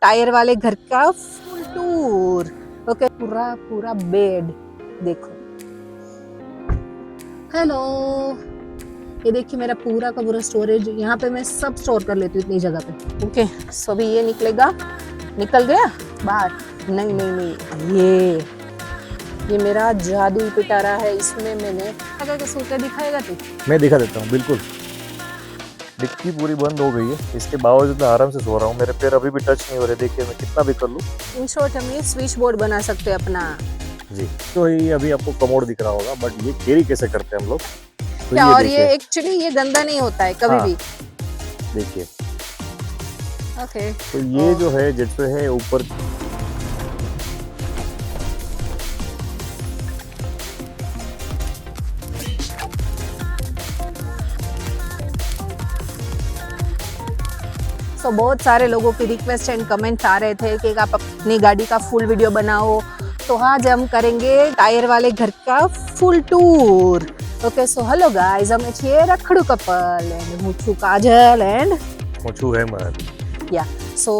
Tyre वाले घर का फुल टूर। ओके, पूरा पूरा बेड देखो। हेलो, ये देखिए मेरा पूरा का पूरा स्टोरेज, यहाँ पे मैं सब स्टोर कर लेती हूँ इतनी जगह पे। ओके, सो अभी ये निकलेगा, निकल गया बाहर। नहीं नहीं नहीं, ये मेरा जादुई पिटारा है, इसमें मैंने अगर सोते दिखाएगा तो मैं दिखा देता हूँ। बिल्कुल डिक्की पूरी बंद हो गई है, इसके बावजूद मैं आराम से सो रहा हूँ। मेरे पैर अभी भी टच नहीं हो रहे। देखिए मैं कितना भी कर लूँ। इन शॉर्ट हम ये स्विच बोर्ड बना सकते हैं अपना। जी, तो ये अभी आपको कमोड दिख रहा होगा, बट ये कैरी कैसे करते हैं हम लोग तो क्या, और ये देखिए। एक्चुअली ये गंदा नहीं होता है कभी भी। देखिए, ओके, तो ये जो है जैसे है ऊपर सो बहुत सारे लोगों की रिक्वेस्ट एंड कमेंट्स आ रहे थे कि आप अपनी गाड़ी का फुल वीडियो बनाओ, तो आज हम करेंगे टायर वाले घर का full tour. Okay, so hello guys, हम છીએ रखड़ू कपल एंड હું છું काजल एंड मोचू है मत। या सो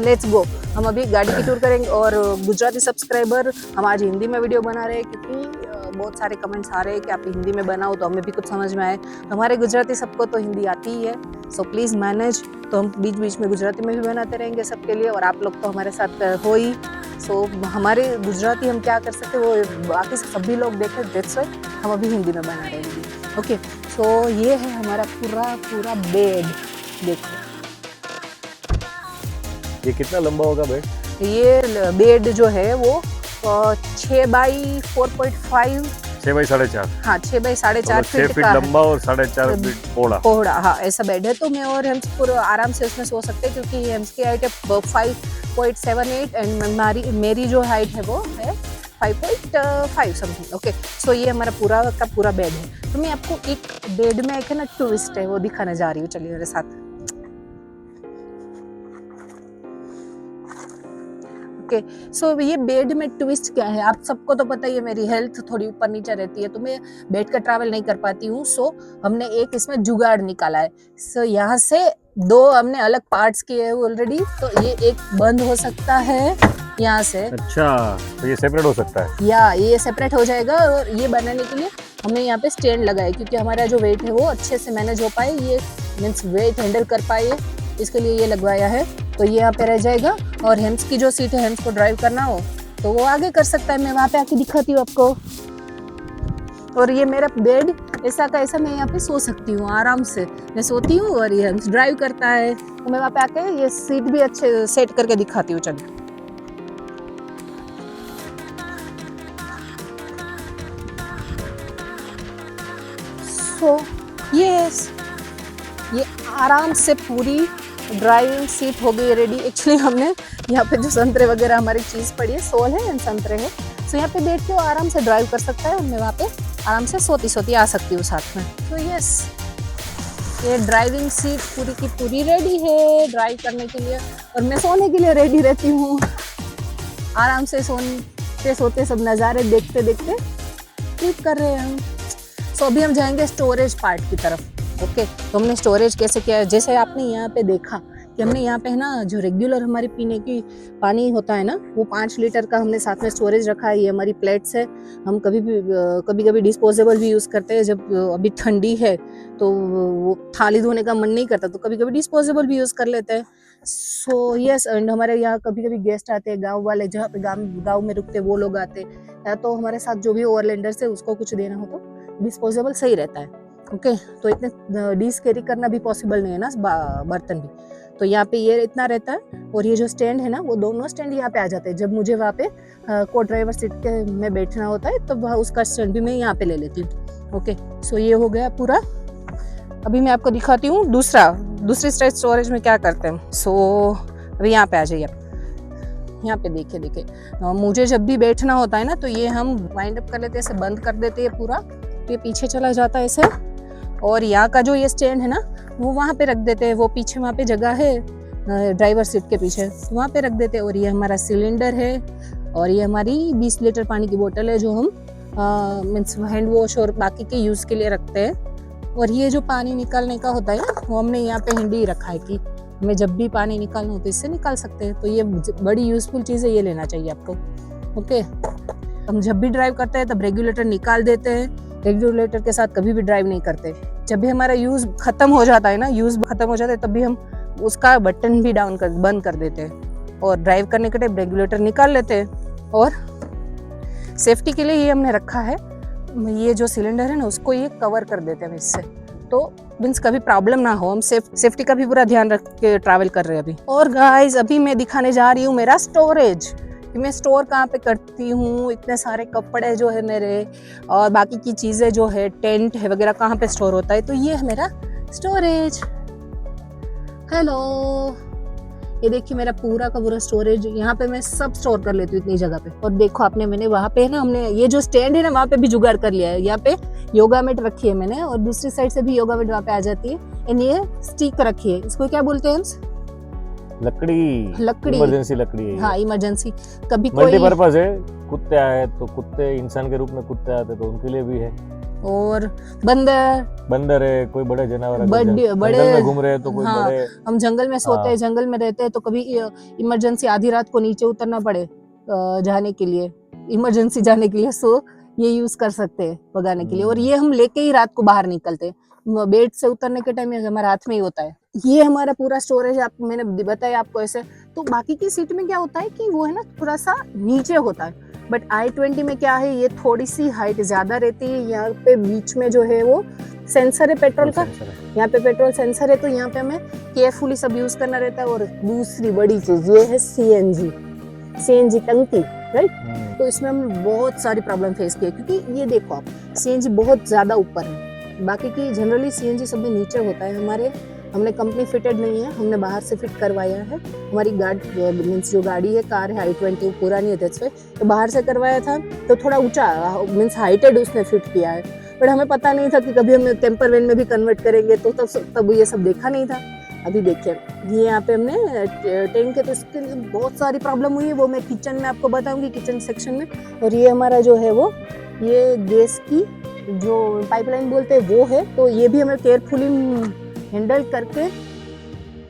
लेट्स गो। हम अभी गाड़ी की टूर करेंगे और गुजराती सब्सक्राइबर हम आज हिंदी में वीडियो बना रहे हैं क्योंकि बहुत सारे कमेंट्स आ रहे हैं कि आप हिंदी में बनाओ तो हमें भी कुछ समझ में आए। हमारे गुजराती सबको तो हिंदी आती ही है, सो प्लीज़ मैनेज। तो हम बीच बीच में गुजराती में भी बनाते रहेंगे सबके लिए, और आप लोग तो हमारे साथ हो ही। सो हमारे गुजराती हम क्या कर सकते हैं वो बाकी सभी लोग देखें, दैट्स व्हाई हम अभी हिंदी में बना रहे हैं। ओके, सो ये है हमारा पूरा पूरा बेड। देखो ये कितना लंबा होगा बेड? ये बेड जो है वो 6 बाई 4.5, 6 बाई 4.5। हाँ 6 बाई 4.5 6 फीट फीट का लंबा और 4.5 फीट पौड़ा। पौड़ा, हाँ ऐसा बेड है। तो मैं और हेम्स पूरा आराम से उसमें सो सकते हैं क्योंकि हेम्स की हाइट है 5.78 एंड मेरी जो हाइट है वो है 5.5 समथिंग। ओके, सो ये हमारा पूरा का पूरा बेड है। तो मैं आपको एक बेड में एक है ना ट्विस्ट है वो दिखाने जा रही हूँ, चलिए मेरे साथ। ओके, सो ये बेड में ट्विस्ट क्या है, आप सबको तो पता ही है मेरी हेल्थ थोड़ी ऊपर नीचे रहती है तो मैं बेड का ट्रैवल नहीं कर पाती हूँ। सो हमने एक इसमें जुगाड़ निकाला है। सो यहाँ से दो हमने अलग पार्ट्स किए हैं ऑलरेडी, तो ये एक बंद हो सकता है यहाँ से। अच्छा, तो ये सेपरेट हो सकता है? या ये सेपरेट हो जाएगा। और ये बनाने के लिए हमने यहाँ पे स्टैंड लगाया क्योंकि हमारा जो वेट है वो अच्छे से मैनेज हो पाए, ये मीन्स वेट हैंडल कर पाए, इसके लिए ये लगवाया है। तो ये यहाँ पे रह जाएगा और हेम्स की जो सीट है, हेम्स को ड्राइव करना हो तो वो आगे कर सकता है। मैं वहाँ पे आके दिखाती हूँ आपको। और ये मेरा बेड ऐसा का ऐसा मैं यहाँ पे सो सकती हूँ आराम से। मैं सोती हूँ और ये हेम्स ड्राइव करता है। तो मैं वहाँ पे आके ये सीट भी अच्छे सेट करके दिखाती हूँ। चलिए, सो ये आराम से पूरी ड्राइविंग सीट हो गई रेडी। एक्चुअली हमने यहाँ पे जो संतरे वगैरह हमारी चीज़ पड़ी है, सोल है एंड संतरे है, सो यहाँ पे बैठ के वो आराम से ड्राइव कर सकता है और मैं वहाँ पे आराम से सोती सोती आ सकती हूँ साथ में। तो यस, ये ड्राइविंग सीट पूरी की पूरी रेडी है ड्राइव करने के लिए, और मैं सोने के लिए रेडी रहती हूँ। आराम से सोते सोते सब नज़ारे देखते देखते क्लिक कर रहे हैं हम। सो अभी हम जाएंगे स्टोरेज पार्ट की तरफ। ओके, तो हमने स्टोरेज कैसे किया है, जैसे आपने यहाँ पे देखा कि हमने यहाँ पे है ना जो रेगुलर हमारी पीने की पानी होता है ना वो 5 लीटर का हमने साथ में स्टोरेज रखा है। ये हमारी प्लेट्स है। हम कभी कभी डिस्पोजेबल भी यूज़ करते हैं। जब अभी ठंडी है तो वो थाली धोने का मन नहीं करता तो कभी कभी डिस्पोजेबल भी यूज़ कर लेते हैं। सो यस, एंड हमारे यहाँ कभी कभी गेस्ट आते हैं, गाँव वाले जहाँ पे गाँव में रुकते वो लोग आते हैं, या तो हमारे साथ जो भी ओवरलैंडर्स है उसको कुछ देना हो तो डिस्पोजेबल सही रहता है। ओके, तो इतने डीज कैरी करना भी पॉसिबल नहीं है ना बर्तन भी, तो यहाँ पे ये इतना रहता है। और ये जो स्टैंड है ना वो दोनों स्टैंड यहाँ पे आ जाते हैं। जब मुझे वहाँ पे को ड्राइवर सीट के में बैठना होता है तो वह उसका स्टैंड भी मैं यहाँ पे ले लेती हूँ। ओके, सो ये हो गया पूरा। अभी मैं आपको दिखाती हूँ दूसरी स्टोरेज में क्या करते हैं। सो अभी यहाँ पे आ जाइए आप। यहाँ पे देखिए मुझे जब भी बैठना होता है ना तो ये हम वाइंड अप कर लेते हैं, ऐसे बंद कर देते हैं पूरा, तो ये पीछे चला जाता है ऐसे। और यहाँ का जो ये स्टैंड है ना वो वहाँ पे रख देते हैं, वो पीछे वहाँ पे जगह है ड्राइवर सीट के पीछे, तो वहाँ पे रख देते हैं। और ये हमारा सिलेंडर है और ये हमारी 20 लीटर पानी की बोतल है जो हम मीन्स हैंड वॉश और बाकी के यूज़ के लिए रखते हैं। और ये जो पानी निकालने का होता है ना वो हमने यहाँ पे हैंडी रखा है कि हमें जब भी पानी निकालना हो तो इससे निकाल सकते हैं। तो ये बड़ी यूजफुल चीज़ है, ये लेना चाहिए आपको। ओके, हम जब भी ड्राइव करते हैं तब रेगुलेटर निकाल देते हैं, रेगुलेटर के साथ कभी भी ड्राइव नहीं करते। जब भी हमारा यूज खत्म हो जाता है ना, यूज खत्म हो जाता है, तब भी हम उसका बटन भी बंद कर देते हैं और ड्राइव करने के टाइम रेगुलेटर निकाल लेते हैं। और सेफ्टी के लिए ये हमने रखा है, ये जो सिलेंडर है ना उसको ये कवर कर देते हैं इससे, तो मीन्स कभी प्रॉब्लम ना हो। हम सेफ्टी का भी पूरा ध्यान रख के ट्रैवल कर रहे हैं अभी। और गाइस अभी मैं दिखाने जा रही हूँ मेरा स्टोरेज, कि मैं स्टोर कहाँ पे करती हूँ। इतने सारे कपड़े जो है मेरे और बाकी की चीज़ें जो है, टेंट है वगैरह कहाँ पे स्टोर होता है, तो ये है मेरा स्टोरेज। हेलो, ये देखिए मेरा पूरा का पूरा स्टोरेज, यहाँ पे मैं सब स्टोर कर लेती हूँ इतनी जगह पे। और देखो आपने, मैंने वहाँ पे ना, हमने ये जो स्टैंड है ना वहाँ पे भी जुगाड़ कर लिया है। यहाँ पे योगा मैट रखी है मैंने, और दूसरी साइड से भी योगा मैट वहाँ पे आ जाती है। एंड ये स्टिक रखी है, इसको क्या बोलते हैं हम? लकड़ी, इमरजेंसी लकड़ी है। हाँ, इमरजेंसी। कभी कोई मल्टीपर्पज है, कुत्ते आए तो कुत्ते इंसान के रूप में कुत्ते आते तो उनके लिए भी है। और बंदर है, कोई बड़े जानवर बड़े जंगल में घूम रहे हैं तो कोई हाँ, बड़े, हम जंगल में सोते हैं, जंगल में रहते हैं, तो कभी इमरजेंसी आधी रात को नीचे उतरना पड़े जाने के लिए, इमरजेंसी जाने के लिए, सो ये यूज कर सकते हैं भगाने के लिए। और ये हम लेके ही रात को बाहर निकलते हैं, बेड से उतरने के टाइम हमारे हाथ में ही होता है। ये हमारा पूरा स्टोरेज आप, मैंने बताया आपको ऐसे। तो बाकी की सीट में क्या होता है कि वो है ना थोड़ा सा नीचे होता है, बट i20 में क्या है, ये थोड़ी सी हाइट ज्यादा रहती है। यहाँ पे बीच में जो है वो सेंसर है पेट्रोल का, यहाँ पे पेट्रोल सेंसर है, तो यहाँ पे हमें केयरफुली सब यूज करना रहता है। और दूसरी बड़ी चीज ये है सीएनजी टंकी, राइट। तो इसमें हम बहुत सारी प्रॉब्लम फेस किए, क्योंकि ये देखो आप, सीएनजी बहुत ज्यादा ऊपर है, बाकी की जनरली सीएनजी सब में नीचे होता है। हमने कंपनी फिटेड नहीं है, हमने बाहर से फिट करवाया है। हमारी मीन्स जो गाड़ी है, कार है i20, पुरानी है, दैट्स व्हाई तो बाहर से करवाया था, तो थोड़ा ऊंचा मीन्स हाइटेड उसने फिट किया है। बट हमें पता नहीं था कि कभी हम कैंपर वैन में भी कन्वर्ट करेंगे, तो तब ये सब देखा नहीं था। अभी देखिए ये यहाँ पे हमने टैंक है, तो इसके लिए बहुत सारी प्रॉब्लम हुई है, वो मैं किचन में आपको बताऊंगी, किचन सेक्शन में। और ये हमारा जो है वो, ये गैस की जो पाइपलाइन बोलते हैं वो है, तो ये भी हमें केयरफुली हैंडल करके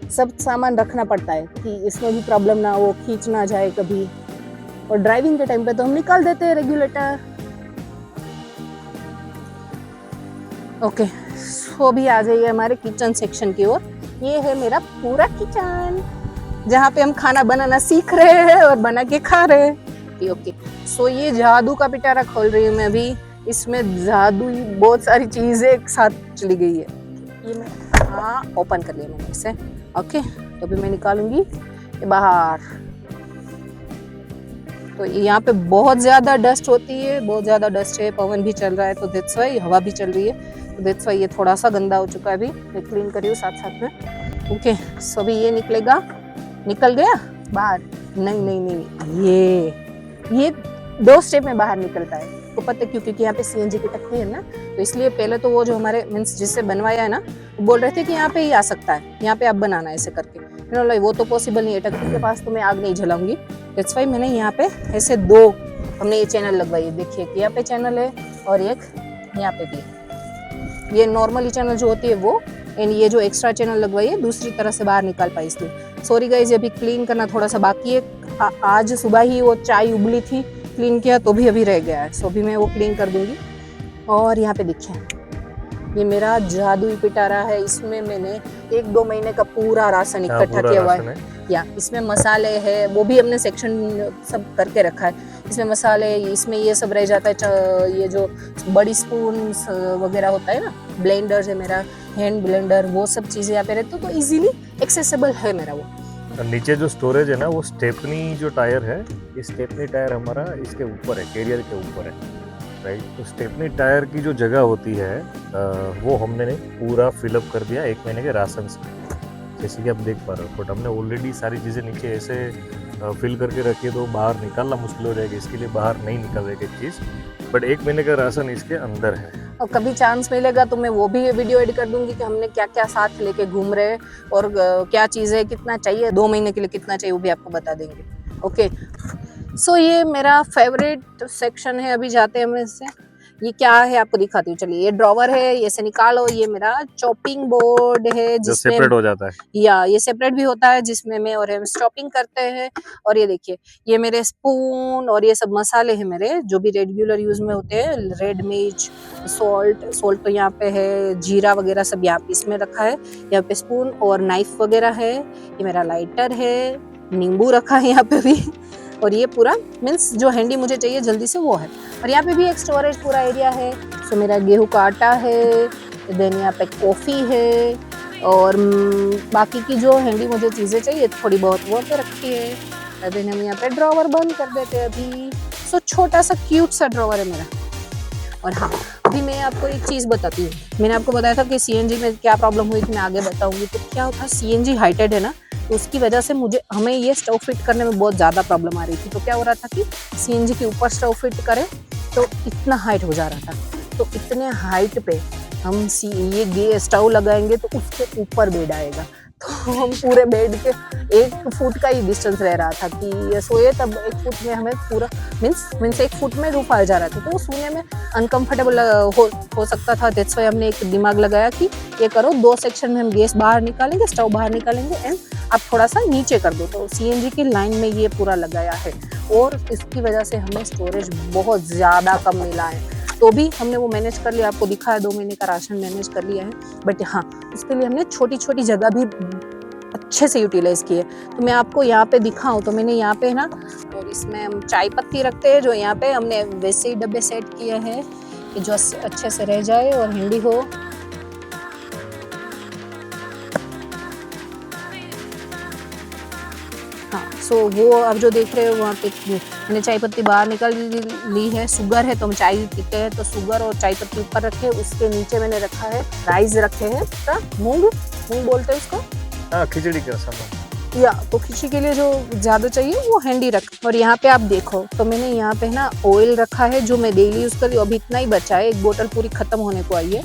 सब सामान रखना पड़ता है कि इसमें भी प्रॉब्लम ना हो, खींच ना जाए कभी। और ड्राइविंग के टाइम पे तो हम निकाल देते हैं रेगुलेटर। ओके, सो भी आ जाइए हमारे किचन सेक्शन की ओर। ये है मेरा पूरा किचन, जहाँ पे हम खाना बनाना सीख रहे हैं और बना के खा रहे हैं। ओके, सो ये जादू का पिटारा खोल रही हूँ मैं अभी। इसमें जादू बहुत सारी चीजें एक साथ चली गई है। ये मैं ओपन कर लिया मैंने इसे। ओके, तो अभी मैं निकालूंगी ये बाहर। तो यहाँ पे बहुत ज्यादा डस्ट होती है, बहुत ज्यादा डस्ट है, पवन भी चल रहा है, तो दैट्स व्हाई, हवा भी चल रही है, तो दैट्स व्हाई ये थोड़ा सा गंदा हो चुका है। अभी मैं क्लीन कर रही हूँ साथ में। ओके, सो अभी ये निकल गया बाहर। नहीं, ये 2 स्टेप में बाहर निकलता है। तो पता क्यों? क्योंकि यहाँ पे सीएनजी की टंकी है ना, तो इसलिए पहले तो वो जो हमारे मीन्स जिससे बनवाया है ना, वो बोल रहे थे कि यहाँ पे ही आ सकता है, यहाँ पे आप बनाना ऐसे करके। वो तो पॉसिबल नहीं है, टंकी के पास तो मैं आग नहीं जलाऊंगी। दैट्स व्हाई मैंने यहाँ पे ऐसे 2 हमने ये चैनल लगवाई है। देखिए यहाँ पे चैनल है और एक यहाँ पे भी। ये नॉर्मली चैनल जो होती है वो, एंड ये जो एक्स्ट्रा चैनल लगवाई है दूसरी तरह से बाहर निकाल पाई, इसलिए सॉरी गाइज। ये अभी क्लीन करना थोड़ा सा बाकी है। आज सुबह ही वो चाय उबली थी, क्लीन किया तो भी अभी रह गया है, सो भी मैं वो क्लीन कर दूंगी। और यहाँ पे देखिए ये मेरा जादुई पिटारा है, इसमें मैंने 1-2 महीने का पूरा राशन इकट्ठा किया हुआ है। या इसमें मसाले है, वो भी हमने सेक्शन सब करके रखा है। इसमें मसाले, इसमें ये सब रह जाता है। ये जो बड़ी स्पून वगैरह होता है ना, ब्लेंडर है मेरा, हैंड ब्लेंडर, वो सब चीजें यहाँ पे रहती तो इजीली एक्सेसिबल है मेरा वो। नीचे जो स्टोरेज है ना, वो स्टेपनी जो टायर है, ये स्टेपनी टायर हमारा इसके ऊपर है, कैरियर के ऊपर है, राइट। तो स्टेपनी टायर की जो जगह होती है वो हमने पूरा फिलअप कर दिया 1 महीने के राशन से, जैसे कि आप देख पा रहे हो। बट हमने ऑलरेडी सारी चीज़ें नीचे ऐसे फिल करके रखी है, तो बाहर निकालना मुश्किल हो जाएगा, इसके लिए बाहर नहीं निकल रही एक चीज़। बट 1 महीने का राशन इसके अंदर है। और कभी चांस मिलेगा तो मैं वो भी वीडियो एडिट कर दूंगी कि हमने क्या क्या साथ लेके घूम रहे हैं और क्या चीज़ है, कितना चाहिए, 2 महीने के लिए कितना चाहिए, वो भी आपको बता देंगे। ओके, सो ये मेरा फेवरेट सेक्शन है, अभी जाते हैं हम इससे। ये क्या है आपको दिखाती हूँ, चलिए। ये ड्रॉवर है, ये से निकालो। ये मेरा चॉपिंग बोर्ड है जो जिसमें सेपरेट हो जाता है। या ये सेपरेट भी होता है, जिसमें मैं और हम चॉपिंग करते हैं। और ये देखिए, ये मेरे स्पून और ये सब मसाले हैं मेरे, जो भी रेगुलर यूज में होते हैं। रेड मिर्च, सॉल्ट तो यहाँ पे है, जीरा वगैरह सब यहाँ पे इसमें रखा है। यहाँ पे स्पून और नाइफ वगैरह है। ये मेरा लाइटर है, नींबू रखा है यहाँ पे भी। और ये पूरा मीन्स जो हैंडी मुझे चाहिए जल्दी से वो है। और यहाँ पे भी एक स्टोरेज पूरा एरिया है। सो मेरा गेहूं का आटा है, देन यहाँ पे कॉफी है, और बाकी की जो हैंडी मुझे चीजें चाहिए थोड़ी बहुत वो पे रखी है। देन हम यहाँ पे ड्रॉवर बंद कर देते हैं अभी। सो छोटा सा क्यूट सा ड्रॉवर है मेरा। और हाँ, अभी मैं आपको एक चीज बताती हूँ। मैंने आपको बताया था कि सीएनजी में क्या प्रॉब्लम हुई थी, मैं आगे बताऊंगी। तो क्या होता है, सीएनजी हाइटेड है ना, तो उसकी वजह से हमें ये स्टोव फिट करने में बहुत ज़्यादा प्रॉब्लम आ रही थी। तो क्या हो रहा था कि सीएनजी के ऊपर स्टोव फिट करें तो इतना हाइट हो जा रहा था। तो इतने हाइट पे हम ये स्टोव लगाएंगे तो उसके ऊपर बेड आएगा। तो हम पूरे बेड के 1 फुट का ही डिस्टेंस रह रहा था कि ये सोए तब 1 फुट में हमें पूरा मीन्स 1 फुट में रूफ आ जा रहा था। तो वो सोने में अनकंफर्टेबल हो सकता था। दैट्स व्हाई हमने एक दिमाग लगाया कि ये करो, 2 सेक्शन में हम गैस बाहर निकालेंगे, स्टोव बाहर निकालेंगे, एंड आप थोड़ा सा नीचे कर दो। तो सीएनजी की लाइन में ये पूरा लगाया है, और इसकी वजह से हमें स्टोरेज बहुत ज़्यादा कम मिला है। तो भी हमने वो मैनेज कर लिया, आपको दिखा है 2 महीने का राशन मैनेज कर लिया है। बट हाँ, उसके लिए हमने छोटी छोटी जगह भी अच्छे से यूटिलाइज की है। तो मैं आपको यहाँ पे दिखाऊं तो मैंने यहाँ पे ना, और इसमें हम चाय पत्ती रखते हैं, जो यहाँ पे हमने वैसे ही डब्बे सेट किए हैं कि जो अच्छे से रह जाए और हैंडी हो। हाँ, सो वो आप जो देख रहे हो वहाँ पे मैंने चाय पत्ती बाहर निकाल ली है। शुगर है तो हम चाय पीते हैं, तो शुगर और चाय पत्ती ऊपर रखे। उसके नीचे मैंने रखा है राइस रखे हैं, मूंग बोलते हैं उसको। हाँ, खिचड़ी का सामान। या तो खिचड़ी के लिए जो ज्यादा चाहिए वो हैंडी रख। और यहाँ पे आप देखो तो मैंने यहाँ पे ना ऑयल रखा है, जो मैं डेली यूज कर रही हूँ। अभी इतना ही बचा है, 1 बोतल पूरी खत्म होने को आई है,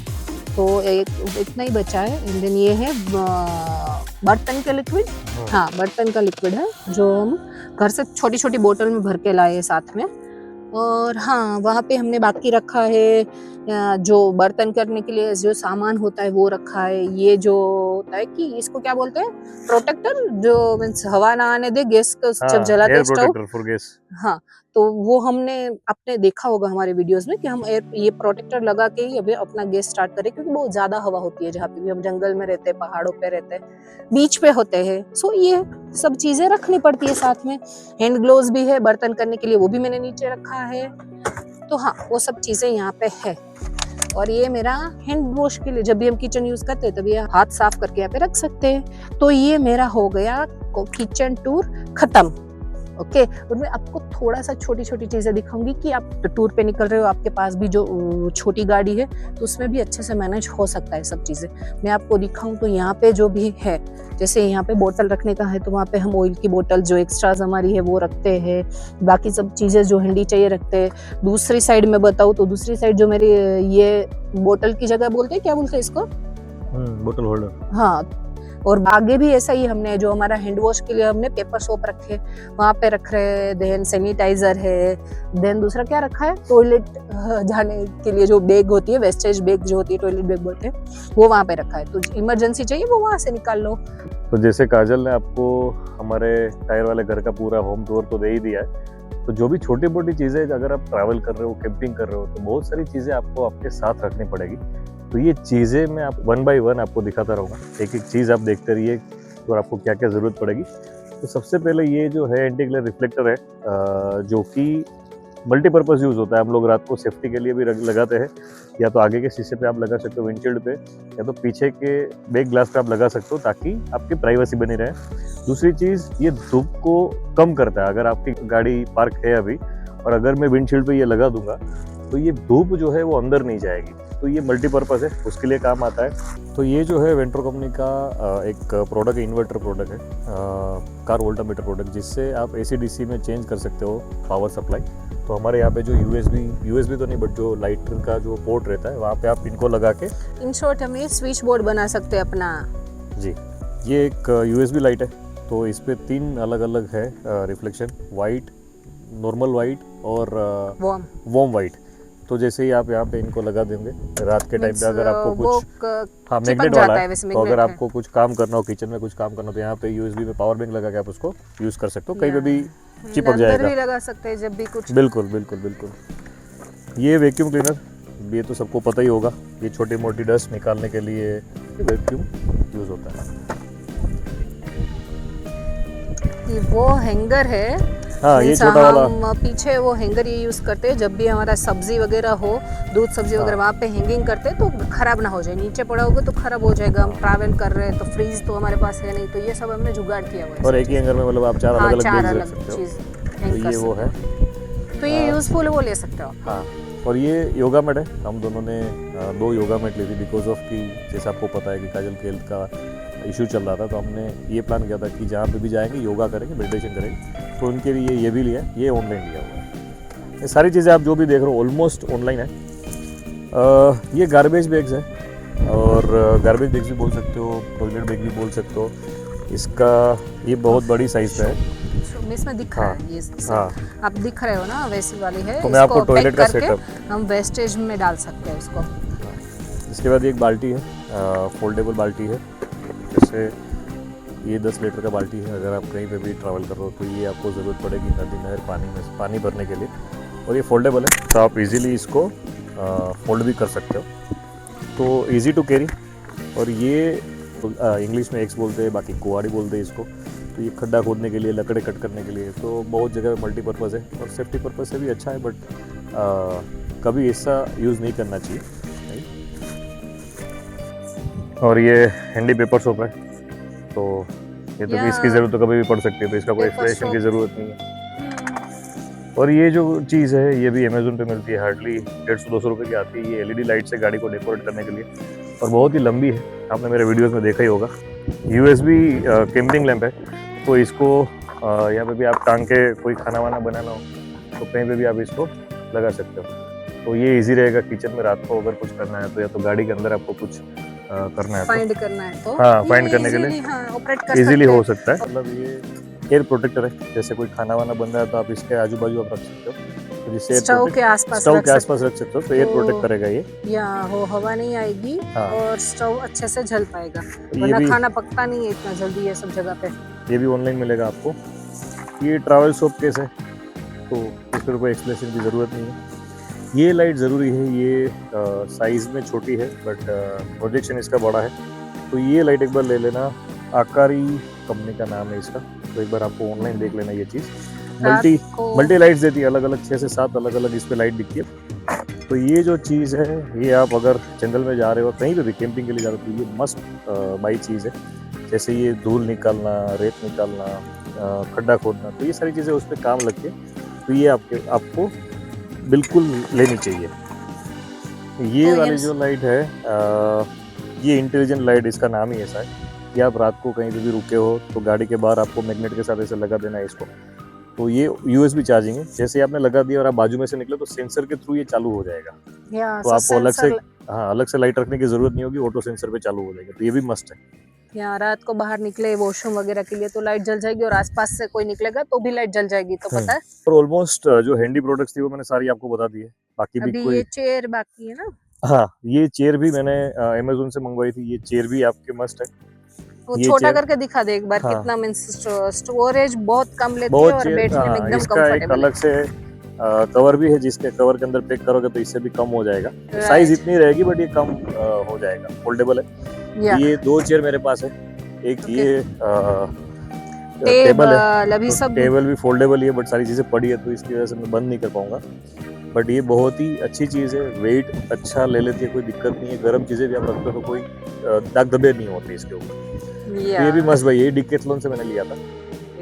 तो इतना ही बचा है। एंड देन ये है बर्तन का लिक्विड। हाँ, बर्तन का लिक्विड है, जो हम घर से छोटी छोटी बोतल में भर के लाए हैं साथ में। और हाँ, वहाँ पे हमने बाकी रखा है जो बर्तन करने के लिए जो सामान होता है वो रखा है। ये जो होता है कि इसको क्या बोलते हैं, प्रोटेक्टर, जो मीन्स हवा ना आने दे गैस को जब जलाते हैं स्टोव। हाँ, तो वो हमने आपने देखा होगा हमारे वीडियोस में कि हम ये प्रोटेक्टर लगा के ही अभी अपना गैस स्टार्ट करें, क्योंकि बहुत ज्यादा हवा होती है जहाँ पे भी हम जंगल में रहते हैं, पहाड़ों पे रहते हैं, बीच पे होते हैं। सो ये सब चीजें रखनी पड़ती है साथ में। हैंड ग्लोव्स भी है बर्तन करने के लिए, वो भी मैंने नीचे रखा है। तो हाँ, वो सब चीजें यहाँ पे है। और ये मेरा हैंड वॉश के लिए, जब भी हम किचन यूज करते हैं तभी हाथ साफ करके यहाँ पे रख सकते हैं। तो ये मेरा हो गया किचन टूर खत्म। ओके, और मैं आपको थोड़ा सा छोटी छोटी चीजें दिखाऊंगी कि आप टूर पे निकल रहे हो, आपके पास भी जो छोटी गाड़ी है तो उसमें भी अच्छे से मैनेज हो सकता है सब चीजें। मैं आपको दिखाऊं तो यहाँ पे जो भी है, जैसे यहाँ पे बोतल रखने का है तो वहाँ पे हम ऑयल की बोतल जो एक्स्ट्राज हमारी है वो रखते हैं। बाकी सब चीजें जो हैंडी चाहिए रखते हैं। दूसरी साइड में बताऊँ तो दूसरी साइड जो मेरी ये बोतल की जगह बोलते हैं, क्या बोलते हैं इसको, बोतल होल्डर। हाँ, और आगे भी ऐसा ही हमने जो हमारा हैंड वॉश के लिए हमने पेपर सोप रखे वहाँ पे रख रहे हैं। देन सैनिटाइजर है। देन दूसरा क्या रखा है, टॉयलेट जाने के लिए जो बैग होती है, वेस्टेज बैग जो होती है, टॉयलेट बैग बोलते हैं, वो वहाँ पे रखा है। तो इमरजेंसी चाहिए वो वहाँ से निकाल लो। तो जैसे काजल ने आपको हमारे टायर वाले घर का पूरा होम टूर तो दे ही दिया है, तो जो भी छोटी मोटी चीज़ें अगर आप ट्रैवल कर रहे हो, कैंपिंग कर रहे हो, तो बहुत सारी चीज़ें आपको आपके साथ रखनी पड़ेगी। तो ये चीज़ें मैं आप 1 बाय 1 आपको दिखाता रहूँगा, एक एक चीज़ आप देखते रहिए और आपको क्या क्या ज़रूरत पड़ेगी। तो सबसे पहले ये जो है एंटी ग्लेयर रिफ्लेक्टर है, जो कि मल्टीपर्पज़ यूज़ होता है। हम लोग रात को सेफ्टी के लिए भी लगाते हैं, या तो आगे के शीशे पे आप लगा सकते हो विंडशील्ड पे, या तो पीछे के बैक ग्लास पे आप लगा सकते हो, ताकि आपकी प्राइवेसी बनी रहे। दूसरी चीज़, ये धूप को कम करता है। अगर आपकी गाड़ी पार्क है अभी और अगर मैं विंडशील्ड पे ये लगा दूंगा तो ये धूप जो है वो अंदर नहीं जाएगी। तो ये मल्टीपर्पज़ है, उसके लिए काम आता है। तो ये जो है वेंट्रो कंपनी का एक प्रोडक्ट है, इन्वर्टर प्रोडक्ट है, कार वोल्टामीटर प्रोडक्ट, जिससे आप AC/DC में चेंज कर सकते हो पावर सप्लाई। तो हमारे यहाँ पे जो USB तो नहीं, बट जो लाइटर का जो पोर्ट रहता है वहाँ पे आप इनको लगा के, इन शॉर्ट हम ये स्विच बोर्ड बना सकते हैं अपना। जी, ये एक USB लाइट है। तो इस पे 3 अलग अलग है रिफ्लेक्शन, वाइट, नॉर्मल वाइट और वार्म वाइट। तो जैसे ही आप यहाँ पे इनको लगा देंगे रात के टाइम पे, अगर आपको वो कुछ हाँ चिपक मैग्नेट जाता वाला है, है, वैसे तो अगर मैग्नेट है। आपको कुछ काम करना हो, किचन में कुछ काम करना हो, तो यहाँ पे यूएसबी में पावर बैंक लगा के आप उसको यूज़ कर सकते हो, कहीं पे भी चिपक अंदर जाएगा। भी लगा सकते हैं जब भी कुछ। बिल्कुल बिल्कुल बिल्कुल। ये वैक्यूम क्लीनर, ये तो सबको पता ही होगा, ये छोटी मोटी डस्ट निकालने के लिए वैक्यूम यूज़ होता है। ये वो हैंगर है, हाँ ये मीन्स छोटा वाला, हम पीछे वो हैंगर ये यूज करते हैं जब भी हमारा सब्जी वगैरह हो, दूध सब्जी वगैरह वहाँ पे हैंगिंग करते हैं तो खराब ना हो जाए, नीचे पड़ा होगा तो खराब हो जाएगा। हम ट्रैवल कर रहे हैं तो फ्रीज तो हमारे पास है नहीं, तो ये सब हमने जुगाड़ किया हुआ है। और एक ही हैंगर में मतलब आप चार हाँ, अलग अलग चार बैग्स रख अलग सकते हो। चीज तो हैंग कर ये वो है। सकते हो। तो ये यूजफुल है, वो ले सकते हो। हाँ, और ये योगा मैट है। हम दोनों ने 2 योगा मैट ली थी, बिकॉज ऑफ कि जैसे आपको पता है कि काजल के हेल्थ का इशू चल रहा था, तो हमने ये प्लान किया था कि जहाँ पे भी जाएंगे योगा करेंगे, मेडिटेशन करेंगे, तो उनके लिए ये भी लिया, ये ऑनलाइन लिया हुआ है। ये सारी चीज़ें आप जो भी देख रहे हो ऑलमोस्ट ऑनलाइन है। ये गार्बेज बैग्स है, और गार्बेज बैग्स भी बोल सकते हो, टॉयलेट बैग भी बोल सकते हो। इसका ये बहुत बड़ी साइज है। इसमें दिख रहा है ये हाँ, आप दिख रहे हो ना, वैसी वाली है। तो मैं आपको इसको टॉयलेट पैक का करके सेटअप, हम वेस्टेज में डाल सकते हैं इसको। इसके बाद एक बाल्टी है, फोल्डेबल बाल्टी है। जैसे ये 10 लीटर का बाल्टी है, अगर आप कहीं पे भी ट्रैवल कर रहे हो तो ये आपको ज़रूरत पड़ेगी नदी नहर पानी में पानी भरने के लिए। और ये फोल्डेबल है, तो आप इजीली इसको फोल्ड भी कर सकते हो, तो इजी टू कैरी। और ये इंग्लिश में एक्स बोलते हैं, बाकी कुआड़ी बोलते हैं इसको। तो ये खड्डा खोदने के लिए, लकड़े कट करने के लिए, तो बहुत जगह मल्टीपर्पज़ है और सेफ्टी पर्पज़ से भी अच्छा है, बट कभी ऐसा यूज़ नहीं करना चाहिए। और ये हैंडी पेपर सोप है, तो ये तो कि इसकी ज़रूरत तो कभी भी पड़ सकती है, तो इसका कोई एक्सप्लेनेशन की ज़रूरत नहीं है। और ये जो चीज़ है ये भी अमेज़न पे मिलती है, हार्डली 150-200 रुपये की आती है। ये LED लाइट से गाड़ी को डेकोरेट करने के लिए, और बहुत ही लंबी है, आपने मेरे वीडियोस में देखा ही होगा। USB कैंपिंग लैंप है, तो इसको यहाँ पे भी आप टांग के कोई खाना वाना बनाना हो तो कहीं पे भी आप इसको लगा सकते हो। तो ये इजी रहेगा किचन में रात को अगर कुछ करना है तो, या तो गाड़ी के अंदर आपको कुछ करना है, फाइंड करना है तो हाँ फाइंड करने के लिए ऑपरेट कर इजीली सकते हो हैं। सकता है। मतलब ये एयर प्रोटेक्टर है, जैसे कोई खाना वाना बन रहा है तो आप इसके आजू बाजू आप रख सकते हो, तो जिससे स्टोव के आसपास रख सकते हो, तो एयर प्रोटेक्ट करेगा ये, या हो हवा नहीं आएगी। हाँ। और स्टोव अच्छे से जल पाएगा, ये वरना भी खाना पकता नहीं है इतना जल्दी ये सब जगह पे। ये भी ऑनलाइन मिलेगा आपको। ये ट्रैवल सोप केस है, तो इस पर कोई एक्सप्लेनेशन की ज़रूरत नहीं है। ये लाइट ज़रूरी है, ये साइज़ में छोटी है बट प्रोजेक्शन इसका बड़ा है, तो ये लाइट एक बार ले लेना। आकारी कंपनी का नाम है इसका, तो एक बार आपको ऑनलाइन देख लेना। ये चीज़ मल्टी लाइट्स देती है, अलग अलग 6 से 7 अलग अलग इस पे लाइट दिखती है। तो ये जो चीज़ है, ये आप अगर जंगल में जा रहे हो, कहीं पे भी कैंपिंग के लिए जा रहे हो, तो ये मस्ट बाई चीज़ है। जैसे ये धूल निकालना, रेत निकालना, खड्डा खोदना, तो ये सारी चीज़ें उस पर काम लगती है, तो ये आपको बिल्कुल लेनी चाहिए। ये तो वाली जो लाइट है, ये इंटेलिजेंट लाइट, इसका नाम ही ऐसा है कि आप रात को कहीं पे भी रुके हो तो गाड़ी के बाहर आपको मैग्नेट के साथ ऐसे लगा देना है इसको। तो ये USB चार्जिंग है, जैसे आपने लगा दिया और आप बाजू में से निकले तो सेंसर के थ्रू ये चालू हो जाएगा। तो आपको अलग से लाइट रखने की जरूरत नहीं होगी, ऑटो सेंसर पे चालू हो जाएगा, तो ये भी मस्ट है। या रात को बाहर निकले वॉशरूम वगैरह के लिए तो लाइट जल जाएगी, और आसपास से कोई निकलेगा तो भी लाइट जल जाएगी, तो पता है। और ऑलमोस्ट जो हैंडी प्रोडक्ट्स थी वो मैंने सारी आपको बता दी है, बाकी भी कोई। ये चेयर बाकी है ना। हाँ, ये चेयर भी मैंने अमेज़न से मंगवाई थी, ये चेयर भी आपके मस्ट है। वो छोटा करके दिखा दे एक बार, हाँ। कितना मींस स्टोरेज बहुत कम लेती है और बैठने में एकदम कंफर्टेबल। अलग से कवर भी है, जिसके कवर के अंदर पैक करोगे तो इससे भी कम हो जाएगा। साइज इतनी रहेगी बट ये कम हो जाएगा, फोल्डेबल है। ये 2 चेयर मेरे पास है, एक ये टेबल है, अभी सब टेबल भी फोल्डेबल ही है, बट सारी चीज़ें पड़ी है तो इसकी वजह से मैं बंद नहीं कर पाऊंगा। बट ये बहुत ही अच्छी चीज़ है, वेट अच्छा ले लेती है, कोई दिक्कत नहीं है। गर्म चीज़ें भी आप रखते हो तो कोई दाग धब्बे नहीं होते इसके ऊपर। ये भी मस्त भाई, ये डिकैथलॉन से मैंने लिया था।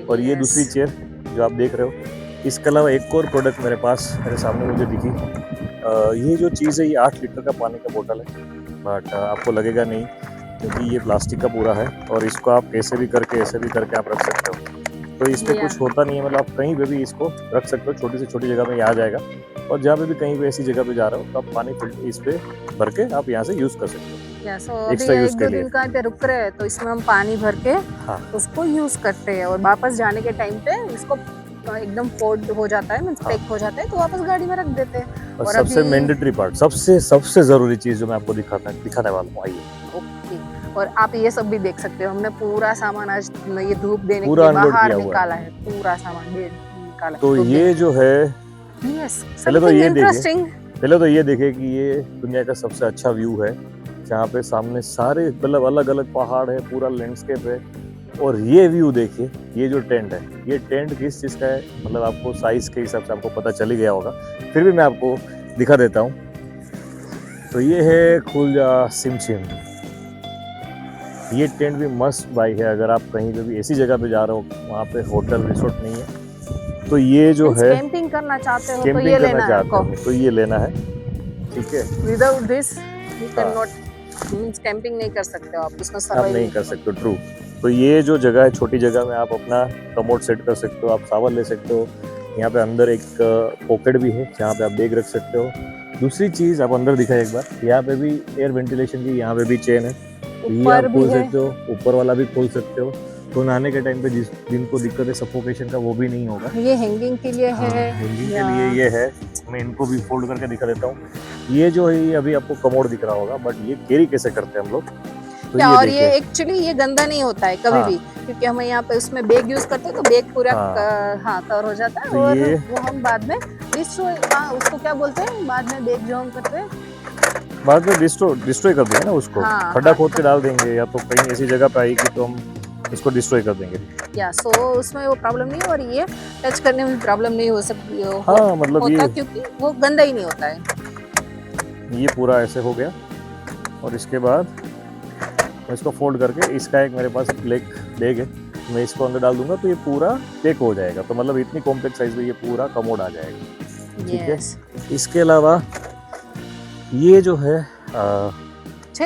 और ये दूसरी चेयर जो आप देख रहे हो, इसके अलावा एक और प्रोडक्ट मेरे पास मेरे सामने मुझे दिखी। ये जो चीज़ है, ये 8 लीटर का पानी का बोतल है, बट आपको लगेगा नहीं क्योंकि ये प्लास्टिक का पूरा है, और इसको आप कैसे भी करके ऐसे भी करके आप रख सकते हो, तो इस पर कुछ होता नहीं है। मतलब आप कहीं पे भी इसको रख सकते हो, छोटी से छोटी जगह में ये आ जाएगा। और जहाँ पे भी कहीं भी ऐसी जगह पे जा रहे हो तो आप पानी इस पे भर के आप यहाँ से यूज़ कर सकते हो। या सो अभी एक्स्ट्रा यूज एक के दो लिए। दिन कहीं पे रुक रहे हैं तो इसमें हम पानी भर के हाँ उसको यूज करते हैं और वापस जाने के टाइम पे इसको एकदम फोल्ड हो जाता है, मींस हाँ। पैक हो जाता है तो वापस गाड़ी में रख देते हैं। और और सबसे अभी मैंडेटरी पार्ट, सबसे सबसे जरूरी चीज जो मैं आपको दिखाने वाला हूँ, आइए। ओके, और आप ये सब भी देख सकते हो, हमने पूरा सामान आज ये धूप देने के पूरा लिए अनलोड बाहर किया हुआ है। निकाला है, पूरा सामान निकाला है तो धूप ये देने जो है, के लिए। यस, पहले तो समथिंग ये देखिए, इंटरेस्टिंग। पहले तो ये देखिए कि ये दुनिया का सबसे अच्छा व्यू है, जहाँ पे सामने सारे मतलब अलग अलग पहाड़ है, पूरा लैंडस्केप है। और ये व्यू देखिए, ये जो टेंट है, ये टेंट किस चीज़ का है, मतलब आपको साइज के हिसाब से आपको पता चल ही गया होगा, फिर भी मैं आपको दिखा देता हूँ। तो ये है खुलजा सिमसिम। ये टेंट भी मस्त बाई है, अगर आप कहीं पे भी ऐसी जगह पे जा रहे हो वहाँ पे होटल रिसोर्ट नहीं है, तो ये जो है कैंपिंग करना चाहते हो तो कैंपिंग ये करना लेना है चाहते आपको। हो तो ये लेना है, ठीक है। विदाउट दिस यू कैन हाँ। नॉट, मींस कैंपिंग नहीं कर सकते हो आप, उसमें आप सर्वाइव नहीं कर सकते, ट्रू। तो ये जो जगह है, छोटी जगह में आप अपना कमोड सेट कर सकते हो, आप सावन ले सकते हो। यहाँ पे अंदर एक पॉकेट भी है जहाँ पे आप बैग रख सकते हो। दूसरी चीज़ आप अंदर दिखाए एक बार, यहाँ पे भी एयर वेंटिलेशन की यहाँ पे भी चेन है, तो ये ऊपर आप भी खोल है। सकते हो, ऊपर वाला भी खोल सकते हो। तो नहाने के टाइम पे जिनको दिक्कत है सफोकेशन का, वो भी नहीं होगा। ये हैंगिंग के लिए है। हैंगिंग के या लिए ये है। मैं इनको भी फोल्ड करके दिखा देता हूँ। ये जो है, ये अभी आपको कमोड दिख रहा होगा, बट ये कैरी कैसे करते हैं हम लोग, तो या ये और ये देखिए। एक्चुअली ये गंदा नहीं होता है कभी हाँ। भी, क्योंकि हम यहाँ पे उसमें बैग यूज करते हैं तो बैग पूरा हाँ। कवर हो जाता है। तो और ये वो हम बाद में डिस्ट्रॉय, उसको क्या बोलते हैं, बाद में बैग जो हम करते हैं बाद में डिस्ट्रॉय कर देंगे ना उसको। हाँ, खड्डा हाँ। खोद के डाल देंगे, या तो कहीं ऐसी जगह पे आएगी तो हम इसको डिस्ट्रॉय कर देंगे। या सो उसमें वो प्रॉब्लम नहीं है, और ये टच करने में भी प्रॉब्लम नहीं हो सकती हाँ, मतलब होता ये क्योंकि वो गंदा ही नहीं होता है। ये पूरा ऐसे हो गया। और इसके बाद मैं इसको फोल्ड करके, इसका एक मेरे पास ब्लैक बैग है, मैं इसको अंदर डाल दूंगा तो ये पूरा पैक हो जाएगा। तो मतलब इतनी कॉम्पैक्ट साइज में ये पूरा कमोड आ जाएगा, ठीक है। Yes. इसके अलावा ये जो है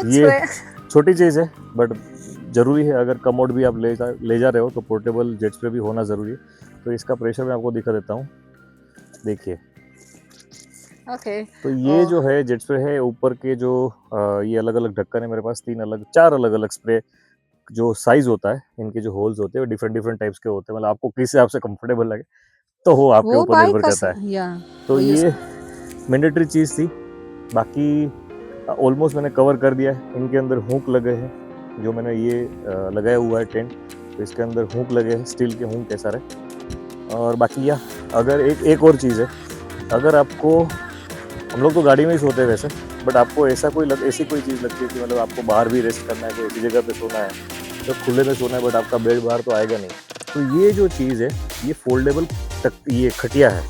ये छोटी चीज़ है, बट ज़रूरी है। अगर कमोड भी आप ले जा रहे हो तो पोर्टेबल जेट स्प्रे भी होना ज़रूरी है। तो इसका प्रेशर मैं आपको दिखा देता हूँ, देखिए। ओके। तो ये जो है जेट स्प्रे है, ऊपर के जो ये अलग अलग ढक्कन है मेरे पास, 4 अलग अलग स्प्रे। जो साइज होता है, इनके जो होल्स होते हैं वो डिफरेंट डिफरेंट टाइप्स के होते हैं, मतलब आपको किस हिसाब से कंफर्टेबल लगे तो वो आपके वो ऊपर बाई निर्भर का करता है। या तो वो use ये मैंडेटरी चीज़ थी। बाकी ऑलमोस्ट मैंने कवर कर दिया है। इनके अंदर हुक लगे हैं, जो मैंने ये लगाया हुआ है टेंट, तो इसके अंदर हुक लगे हैं, स्टील के हुक है सारे। और बाकी या अगर एक और चीज़ है, अगर आपको, हम लोग तो गाड़ी में ही सोते हैं वैसे, बट आपको ऐसी कोई चीज़ लगती है कि मतलब आपको बाहर भी रेस्ट करना है, कोई ऐसी जगह पे सोना है, तो खुले में सोना है, बट आपका बेड बाहर तो आएगा नहीं, तो ये जो चीज़ है, ये फोल्डेबल ये खटिया है,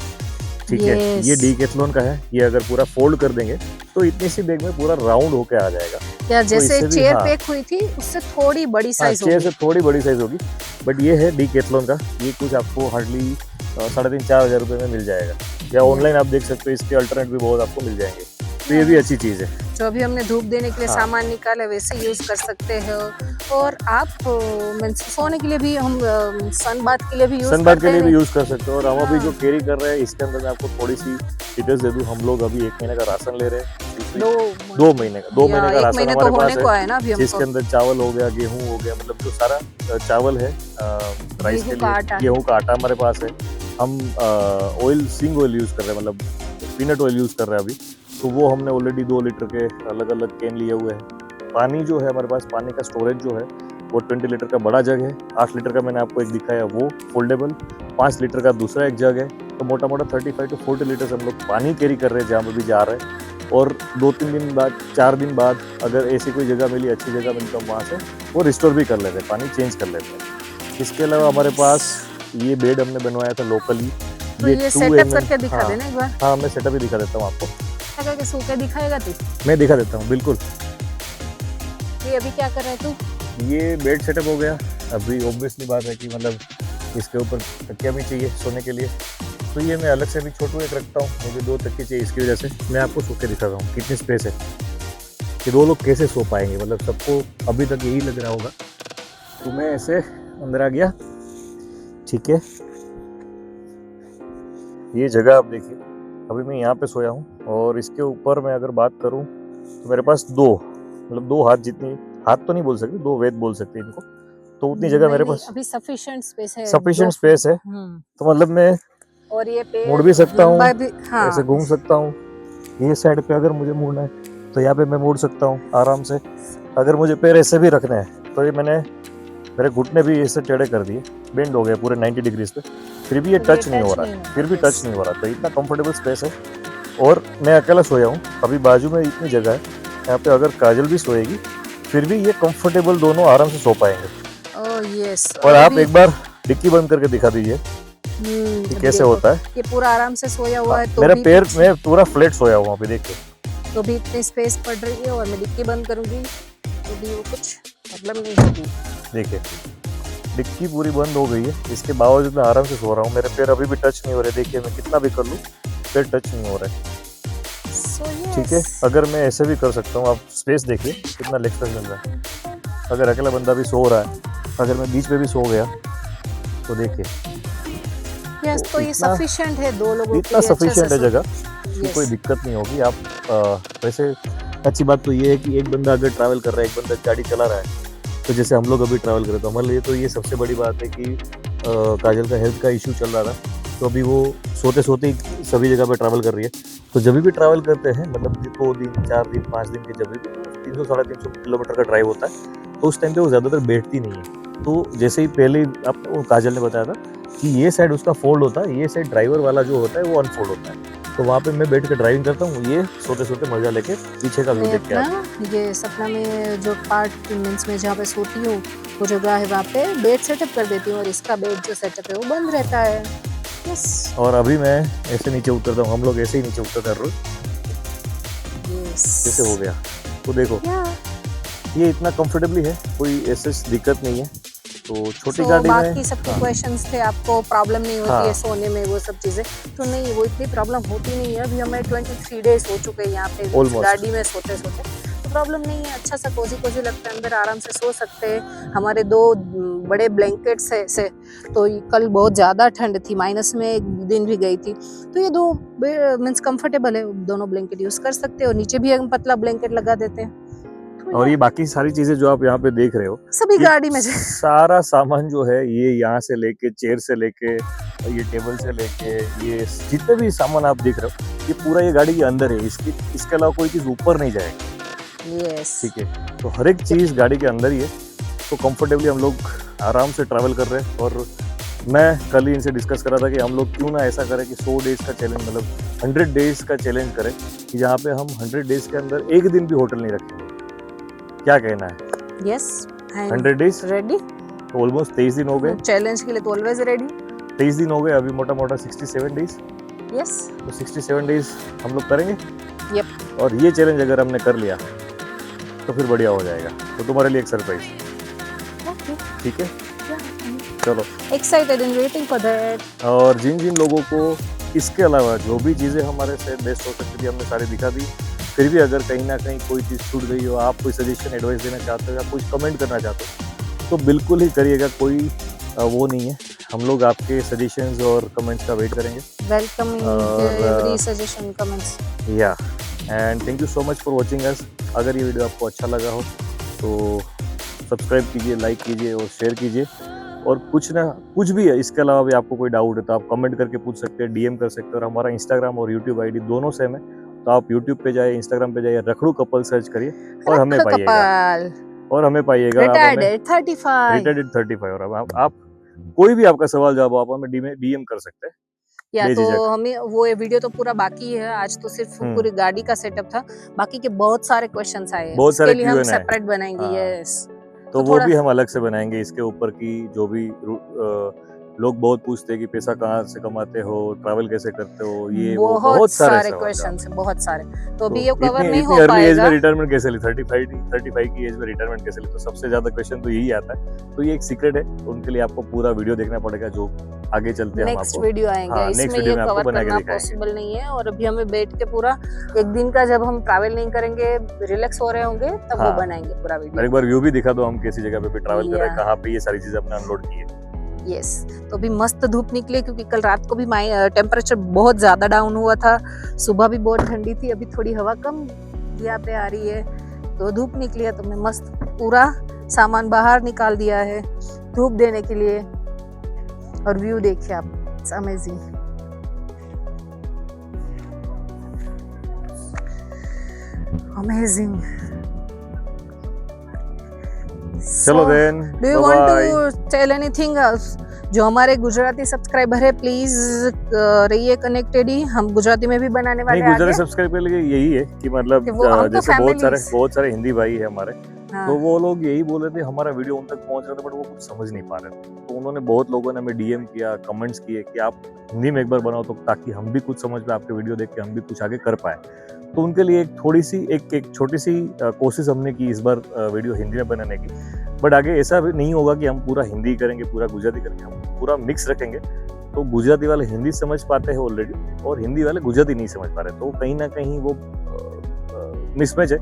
ठीक है। Yes. ये डीकैथलॉन का है। ये अगर पूरा फोल्ड कर देंगे तो इतनी सी बैग में पूरा राउंड होके आ जाएगा। या जैसे इससे भी, चेयर हाँ। पैक हुई थी उससे थोड़ी बड़ी साइज चेयर होगी। से थोड़ी बड़ी साइज होगी, बट ये है डीकैथलॉन का। ये कुछ आपको हार्डली 3,500-4 हज़ार रुपये में मिल जाएगा, या ऑनलाइन आप देख सकते हो, इसके अल्टरनेट भी बहुत आपको मिल जाएंगे। तो ये भी अच्छी चीज़ है। जो अभी हमने धूप देने के लिए हाँ। सामान निकाले वैसे यूज कर सकते हो। और आप सोने के लिए भी, हम सन बाथ के लिए भी यूज सन बाथ करते के लिए भी हैं। यूज कर सकते हो। और हम अभी हाँ। जो कैरी कर रहे हैं, इसके अंदर मैं आपको थोड़ी सी डिटेल्स दे दूं। हम लोग अभी 1 महीने का राशन ले रहे हैं। 2 महीने का 2 या महीने का एक राशन महीने हमारे तो पास होने को है ना अभी है, जिसके हमको। अंदर चावल हो गया, गेहूं हो गया, मतलब जो सारा चावल है राइस के गेहूं का लिए, आटा। गेहूं का आटा हमारे पास है। हम ऑयल, सिंग ऑयल यूज कर रहे हैं, मतलब पीनट ऑयल यूज कर रहे हैं अभी। तो वो हमने ऑलरेडी 2 लीटर के अलग अलग कैन लिए हुए हैं। पानी जो है हमारे पास, पानी का स्टोरेज जो है वो 20 लीटर का बड़ा जग है। 8 लीटर का मैंने आपको एक दिखाया, वो फोल्डेबल। 5 लीटर का दूसरा एक जग है। तो मोटा मोटा 35 to 40 लीटर हम लोग पानी कैरी कर रहे हैं जहाँ पर भी जा रहे हैं। और 2-3 दिन बाद, 4 दिन बाद अगर ऐसी कोई जगह मिली, अच्छी जगह मिली, तो हम वहाँ से वो रिस्टोर भी कर लेते हैं, पानी चेंज कर लेते हैं। इसके अलावा हमारे पास ये बेड हमने बनवाया था लोकली। तो ये 2 सेटअप mm करके दिखा हाँ, देना एक बार। हाँ, मैं सेटअप भी दिखा देता हूँ आपको। क्या क्या सूखे दिखाएगा तू? मैं दिखा देता हूँ, बिल्कुल। ये अभी क्या कर रहा है तू? ये बेड सेटअप हो गया। अभी ऑब्वियसली बात है कि मतलब इसके ऊपर तकिया भी चाहिए सोने के लिए, तो ये मैं अलग से भी छोटू एक रखता हूँ। मुझे 2 तकिए चाहिए, इसकी वजह से मैं आपको सो के दिखा रहा हूँ कितनी स्पेस है कि 2 लोग कैसे सो पाएंगे। मतलब सबको अभी तक यही लग रहा होगा। तो मैं ऐसे अंदर आ गया, ठीक है। ये जगह आप देखिए, अभी मैं यहाँ पे सोया हूँ। और इसके ऊपर मैं अगर बात करूँ तो मेरे पास 2 मतलब 2 हाथ जितनी, हाथ तो नहीं बोल सकते, 2 वेद बोल सकते हैं इनको, तो उतनी जगह मेरे पास अभी सफिशिएंट स्पेस है, सफिशिएंट स्पेस है। तो मतलब मैं और ये पेड़ मुड़ भी सकता हूँ, लंबा भी, हाँ, ऐसे घूम सकता हूँ। ये साइड पे अगर मुझे मुड़ना है तो यहाँ पे मैं मुड़ सकता हूँ आराम से। अगर मुझे पैर ऐसे भी रखने हैं तो ये मैंने, मेरे घुटने भी ऐसे टेढ़े कर दिए, बेंड हो गए पूरे 90 डिग्रीज पे, फिर भी ये टच नहीं हो रहा है, फिर भी टच नहीं हो रहा। तो इतना कंफर्टेबल स्पेस है। और मैं अकेला सोया हूँ, अभी बाजू में इतनी जगह है, यहाँ पे अगर काजल भी सोएगी फिर भी ये कंफर्टेबल दोनों आराम से सो पाएंगे। Oh yes. और आप एक बार डिक्की बंद करके दिखा दीजिए कि कैसे होता है। ये पूरा आराम से सोया हुआ है, तो मेरा भी पैर में पूरा फ्लैट सोया हुआ अभी देखिए, तो भी इतनी स्पेस पड़ रही है, और मैं डिक्की बंद करूंगी तो भी वो कुछ प्रॉब्लम नहीं होगी। देखिए डिक्की पूरी बंद हो गई है, इसके बावजूद मैं आराम से सो रहा हूँ। मेरे पैर अभी भी टच नहीं हो रहे, देखिए मैं कितना भी कर लूँ पैर टच नहीं हो रहा है। ठीक है, अगर मैं ऐसे भी कर सकता हूँ, आप स्पेस देखिए कितना लेग स्पेस मिल रहा है। अगर अकेला बंदा भी सो रहा है, अगर मैं बीच पे भी सो गया तो देखिए यस, तो ये सफिशिएंट है 2 लोगों के इतना लिए, सफिशिएंट है जगह कि yes. कोई दिक्कत नहीं होगी। आप वैसे अच्छी बात तो ये है कि एक बंदा अगर ट्रैवल कर रहा है, एक बंदा गाड़ी चला रहा है, तो जैसे हम लोग अभी ट्रैवल कर रहे, तो हमारे लिए तो ये सबसे बड़ी बात है कि काजल का हेल्थ का इशू चल रहा था, तो अभी वो सोते सोते ही सभी जगह पे ट्रैवल कर रही है। तो जब भी ट्रैवल करते हैं, मतलब 2 दिन 4 दिन 5 दिन के, जब भी 300-350 किलोमीटर का ड्राइव होता है, तो उस टाइम पे वो ज़्यादातर बैठती नहीं है। तो जैसे ही पहले आपको काजल ने बताया था कि ये साइड उसका फोल्ड होता है, ये साइड ड्राइवर वाला जो होता है वो अनफोल्ड होता है। तो वहाँ पे मैं बैठ के ड्राइविंग करता हूँ, ये सोते सोते मजा लेके पीछे का व्यू देख के आता हूँ। ये सपना में जो पार्ट मीन्स में जहाँ पे सोती हूँ, वो जगह है, वहाँ पे बेड सेटअप कर देती हूँ, और इसका बेड जो सेटअप है वो बंद रहता है। यस। और अभी मैं ऐसे नीचे उतरता हूँ, हम लोग ऐसे ही नीचे उतरते हैं रोज। जैसे हो गया, तो देखो ये इतना कंफर्टेबली है, कोई ऐसे दिक्कत नहीं है। तो छोटी गाड़ी में बाकी सबके क्वेश्चंस थे, आपको प्रॉब्लम नहीं होती है सोने में, वो सब चीजें तो नहीं, वो इतनी प्रॉब्लम होती नहीं है। अभी हमें 23 डेज हो चुके हैं यहाँ पे गाड़ी में सोते सोते, तो प्रॉब्लम नहीं है। अच्छा सा कोजी कोजी लगता है, अंदर आराम से सो सकते हैं। हमारे 2 बड़े ब्लैंकेट्स है से, तो कल बहुत ज़्यादा ठंड थी, माइनस में एक दिन भी गई थी, तो ये 2 मीन्स कंफर्टेबल है, दोनों ब्लैंकेट यूज़ कर सकते हैं, और नीचे भी हम पतला ब्लैंकेट लगा देते हैं। और ये बाकी सारी चीजें जो आप यहाँ पे देख रहे हो, सभी गाड़ी में सारा सामान जो है, ये यहाँ से लेके, चेयर से लेके, ये टेबल से लेके, ये जितने भी सामान आप देख रहे हो, ये पूरा ये गाड़ी के अंदर है। इसके अलावा कोई चीज ऊपर नहीं जाएगी। यस। ठीक है, तो हर एक चीज गाड़ी के अंदर ही है। तो कंफर्टेबली हम लोग आराम से ट्रैवल कर रहे हैं। और मैं कल ही इनसे डिस्कस कर रहा था कि हम लोग क्यों ना ऐसा करें कि 100 डेज का चैलेंज, मतलब 100 डेज का चैलेंज करें, कि जहाँ पे हम 100 डेज के अंदर एक दिन भी होटल नहीं रखेंगे। क्या कहना है? Yes, 100 days ready. तो ऑलमोस्ट 23 दिन हो गए। चैलेंज के लिए तो ऑलवेज रेडी। 23 दिन हो गए, अभी मोटा मोटा 67 डेज। यस, तो 67 डेज हम लोग करेंगे। यप। और ये चैलेंज अगर हमने कर लिया तो फिर बढ़िया हो जाएगा। तो तुम्हारे लिए एक सरप्राइज। ठीक है, चलो, excited and waiting for that. और जिन जिन लोगों को इसके अलावा जो भी चीज़ें हमारे से बेस्ट हो सकती थी, हमने सारी दिखा दी। फिर भी अगर कहीं ना कहीं कोई चीज़ छूट गई हो, आप कोई सजेशन एडवाइस देना चाहते हो या कुछ कमेंट करना चाहते हो, तो बिल्कुल ही करिएगा, कोई वो नहीं है। हम लोग आपके सजेशंस और कमेंट्स का वेट करेंगे। Welcoming every suggestion, comments. या and thank you so much for watching us. अगर ये वीडियो आपको अच्छा लगा हो तो सब्सक्राइब कीजिए, लाइक कीजिए और शेयर कीजिए। और कुछ भी है इसके अलावा भी आपको कोई डाउट है तो आप कमेंट करके पूछ सकते हैं, डीएम कर सकते हैं। और हमारा इंस्टाग्राम और यूट्यूब आईडी दोनों सेम है, तो आप यूट्यूब पे जाइए, इंस्टाग्राम पे जाइए, रखड़ू कपल सर्च करिए और हमें पाइएगा। रिटायर्ड 35। और आप कोई भी आपका सवाल जवाब आप हमें डीएम कर सकते हैं। या तो हमें वो वीडियो तो पूरा बाकी है, आज तो सिर्फ पूरी गाड़ी का सेटअप था, बाकी के बहुत सारे क्वेश्चंस आए हैं, उसके लिए हम सेपरेट बनाएंगे। यस, तो वो भी हम अलग से बनाएंगे इसके ऊपर की। जो भी लोग बहुत पूछते हैं कि पैसा कहाँ से कमाते हो, ट्रैवल कैसे करते हो, ये बहुत सारे क्वेश्चंस हैं, बहुत सारे। तो अभी ये कवर नहीं हो पाएगा। एज में पाएगा। रिटायरमेंट कैसे ली, 35 की एज में रिटायरमेंट कैसे ली, तो सबसे ज्यादा क्वेश्चन तो यही आता है। तो ये एक सीक्रेट है, उनके लिए आपको पूरा वीडियो देखना पड़ेगा, जो आगे चलते हैं नेक्स्ट वीडियो आएंगे, इसमें ये कवर करना पॉसिबल नहीं है। और अभी हमें बैठ के पूरा एक दिन का, जब हम ट्रैवल नहीं करेंगे, रिलैक्स हो रहे होंगे, तब वो बनाएंगे पूरा वीडियो। एक बार व्यू भी दिखा दो, हम कैसी जगह पे ट्रैवल कर रहे हैं, कहाँ पे ये सारी चीजें अपने अनलोड की है। यस, तो अभी मस्त धूप निकली, क्योंकि कल रात को भी टेम्परेचर बहुत ज्यादा डाउन हुआ था, सुबह भी बहुत ठंडी थी। अभी थोड़ी हवा कम यहाँ पे आ रही है, तो धूप निकली है तो हमने मस्त पूरा सामान बाहर निकाल दिया है धूप देने के लिए। और व्यू देखिए आप, इट्स अमेजिंग। अमेजिंग। चलो then, do you want to tell anything else? जो हमारे गुजराती सब्सक्राइबर है प्लीज रहिए कनेक्टेड ही, हम गुजराती में भी बनाने वाले नहीं, हैं गुजराती आगे। सब्सक्राइब के लिए यही है कि मतलब कि वो हम तो जैसे families। बहुत सारे हिंदी भाई है हमारे, हाँ। तो वो लोग यही बोल रहे थे हमारा वीडियो उन तक पहुंच रहा था बट वो कुछ समझ नहीं पा रहे थे। तो उन्होंने बहुत लोगों ने हमें डीएम किया, कमेंट्स किए कि आप हिंदी में एक बार बनाओ तो ताकि हम भी कुछ समझ पाए, आपके वीडियो देख के हम भी कुछ आगे कर पाए। तो उनके लिए एक छोटी सी कोशिश हमने की इस बार वीडियो हिंदी में बनाने की। बट आगे ऐसा भी नहीं होगा कि हम पूरा हिंदी करेंगे पूरा गुजराती करेंगे, हम पूरा मिक्स रखेंगे। तो गुजराती वाले हिंदी समझ पाते हैं ऑलरेडी और हिंदी वाले गुजराती नहीं समझ पा रहे, तो कहीं ना कहीं वो मिसमैच है।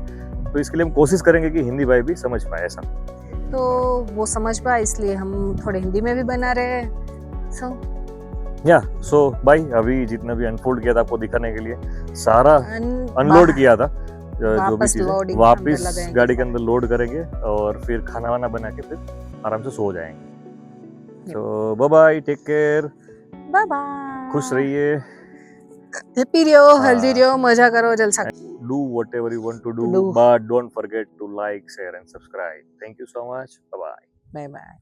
तो इसके लिए हम कोशिश करेंगे कि हिंदी भाई भी समझ पाए ऐसा। तो वो समझ पाए इसलिए हम थोड़े हिंदी में भी बना रहे हैं। सो भाई अभी जितना भी अनफोल्ड किया था आपको दिखाने के लिए, सारा अनलोड किया था जो भी चीजें, वापस गाड़ी के अंदर लोड करेंगे और फिर खाना वाना बना के फिर आराम से सो जाएंगे। तो bye bye, take care, bye bye, खुश रहिए, हैप्पी रहो, हेल्दी रहो, मजा करो, जलसा do whatever you want to do, but don't forget to like, share and subscribe. Thank you so much. Bye bye. Bye bye.